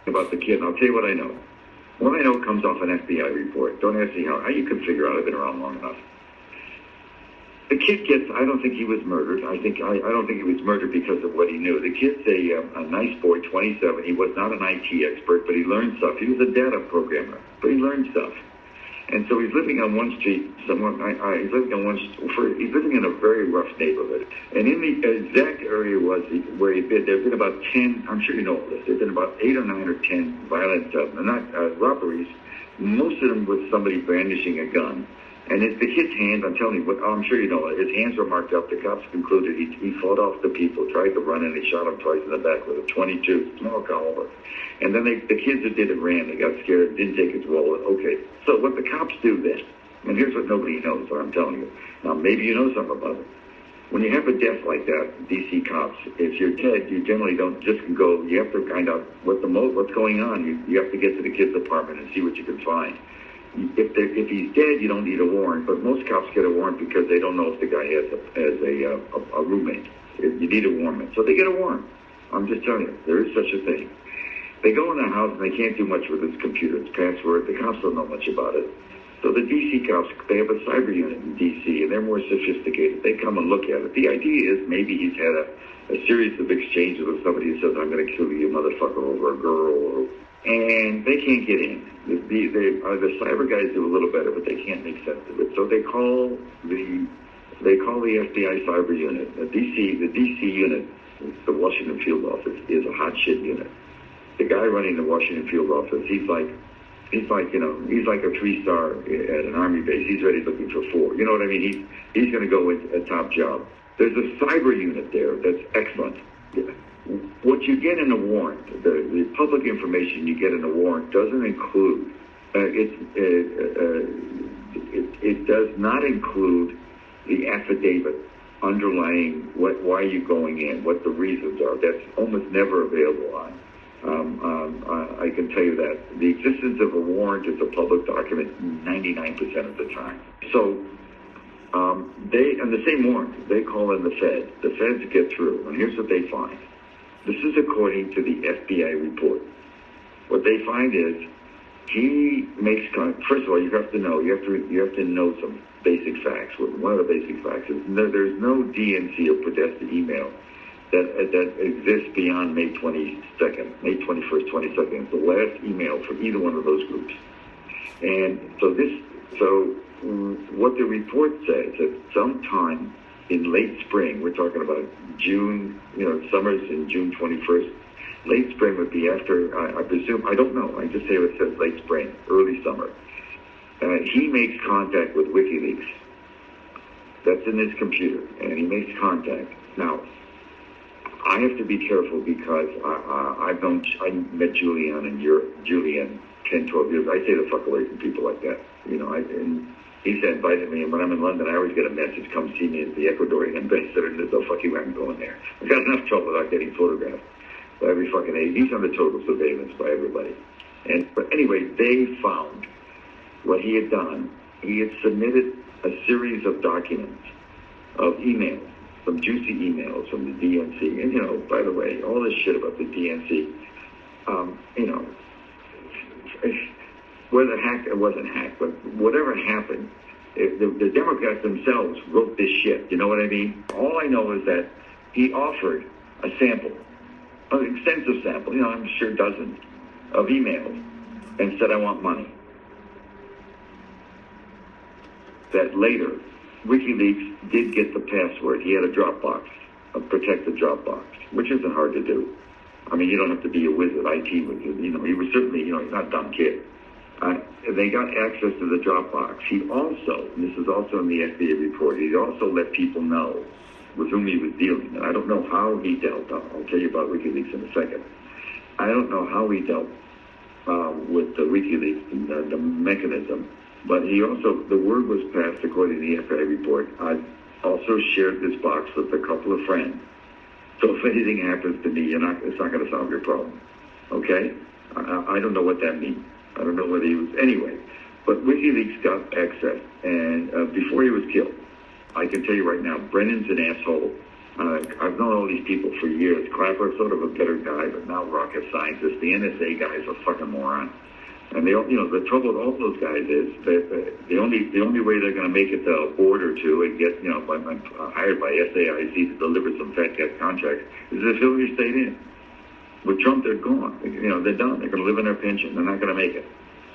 about the kid, and I'll tell you what I know. What I know comes off an FBI report. Don't ask me how you can figure out. I've been around long enough. The kid gets, I don't think he was murdered. I don't think he was murdered because of what he knew. The kid's a nice boy, 27. He was not an IT expert, but he learned stuff. He was a data programmer, but he learned stuff. And so he's living on one street somewhere. He's living on he's living in a very rough neighborhood. And in the exact area where he'd been, there've been about 10, I'm sure you know all this, there've been about 8 or 9 or 10 violent, robberies, most of them with somebody brandishing a gun. And the kid's hands, I'm telling you, I'm sure you know, his hands were marked up. The cops concluded he fought off the people, tried to run, and they shot him twice in the back with a .22, small caliber. And then the kids that did it ran. They got scared, didn't take his wallet. Okay, so what the cops do then, and here's what nobody knows, what I'm telling you. Now, maybe you know something about it. When you have a death like that, D.C. cops, if you're dead, you generally don't just go. You have to find out what's going on. You have to get to the kid's apartment and see what you can find. If he's dead, you don't need a warrant, but most cops get a warrant because they don't know if the guy has a roommate. You need a warrant, so they get a warrant. I'm just telling you, there is such a thing. They go in the house and they can't do much with his computer, his password. The cops don't know much about it. So the D.C. cops, they have a cyber unit in D.C. and they're more sophisticated. They come and look at it. The idea is maybe he's had a series of exchanges with somebody who says, "I'm going to kill you, motherfucker," over a girl, and they can't get in. The cyber guys do a little better, but they can't make sense of it. So they call the FBI cyber unit. The DC unit, the Washington field office, is a hot shit unit. The guy running the Washington field office, he's like a 3-star at an army base. He's already looking for 4. You know what I mean? He's going to go with a top job. There's a cyber unit there that's excellent. What you get in a warrant, the public information you get in a warrant doesn't include, it does not include the affidavit underlying why you're going in, what the reasons are. That's almost never available on. I can tell you that. The existence of a warrant is a public document 99% of the time. So on the same warrant, they call in the Fed. The Feds get through, and here's what they find. This is according to the FBI report. What they find is he makes first of all, you have to know some basic facts. One of the basic facts is there's no DNC or Podesta email that exists beyond May 22nd, May 21st, 22nd. It's the last email for either one of those groups. And so what the report says that sometime in late spring, we're talking about June, summer's in June 21st. Late spring would be after, I presume, I don't know. I just say it says late spring, early summer. He makes contact with WikiLeaks. That's in his computer, and he makes contact. Now, I have to be careful because I met Julian 10, 12 years. I stay the fuck away from people like that. And he's invited me, and when I'm in London, I always get a message, "Come see me as the Ecuadorian ambassador," and there's no fucking way I'm going there. I've got enough trouble without getting photographed by every fucking age. He's under total surveillance by everybody. But anyway, they found what he had done. He had submitted a series of documents, of emails, some juicy emails from the DNC. And, by the way, all this shit about the DNC, whether hacked or wasn't hacked, but whatever happened, the Democrats themselves wrote this shit. You know what I mean? All I know is that he offered a sample, an extensive sample, I'm sure dozens of emails, and said, "I want money." That later, WikiLeaks did get the password. He had a Dropbox, a protected Dropbox, which isn't hard to do. I mean, you don't have to be a wizard, IT wizard. He was certainly, he's not a dumb kid. They got access to the Dropbox. He also, and this is also in the FBI report, he also let people know with whom he was dealing. And I don't know how he dealt. I'll tell you about WikiLeaks in a second. I don't know how he dealt with the WikiLeaks and the mechanism. But he also, the word was passed according to the FBI report. I also shared this box with a couple of friends. So if anything happens to me, it's not going to solve your problem. Okay? I don't know what that means. I don't know whether he was, anyway. But WikiLeaks got access, and before he was killed, I can tell you right now, Brennan's an asshole. I've known all these people for years. Clapper's sort of a better guy, but not rocket scientist. The NSA guy's a fucking moron. And the trouble with all those guys is that the only way they're going to make it to a board or two and get hired by SAIC to deliver some fat cat contracts is if Hillary stayed in. With Trump, they're gone. They're done. They're going to live on their pension. They're not going to make it.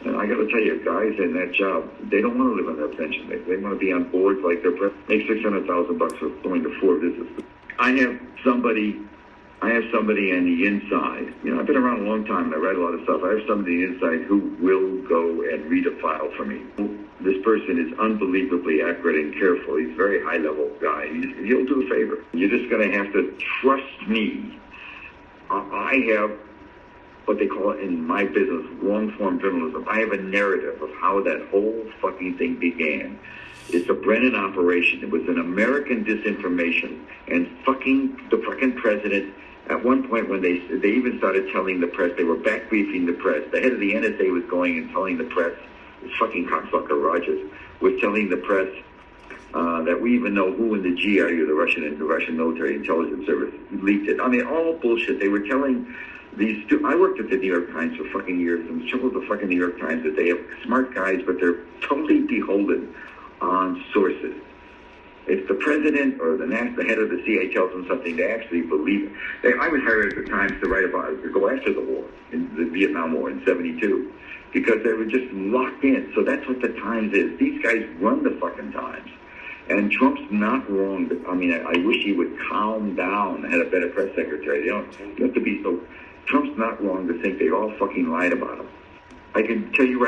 And I got to tell you, guys in that job, they don't want to live on their pension. They want to be on boards like they're make $600,000 for going to 4 visits. I have somebody on the inside. I've been around a long time and I read a lot of stuff. I have somebody on the inside who will go and read a file for me. This person is unbelievably accurate and careful. He's a very high-level guy. He'll do a favor. You're just going to have to trust me. I have what they call it in my business, long-form journalism. I have a narrative of how that whole fucking thing began. It's a Brennan operation. It was an American disinformation, and the fucking president, at one point when they even started telling the press, they were back briefing the press. The head of the NSA was going and telling the press, this fucking cocksucker Rogers, was telling the press that we even know who in the GRU, the Russian military intelligence service, leaked it. I mean, all bullshit. They were telling these two. I worked at the New York Times for fucking years, and the trouble with the fucking New York Times is they have smart guys, but they're totally beholden on sources. If the president or the head of the CIA tells them something, they actually believe it. I was hired at the Times to write about it, to go after the war, in the Vietnam War in '72, because they were just locked in. So that's what the Times is. These guys run the fucking Times. And Trump's not wrong. I mean, I wish he would calm down and had a better press secretary. You have to be so. Trump's not wrong to think they all fucking lied about him. I can tell you right now.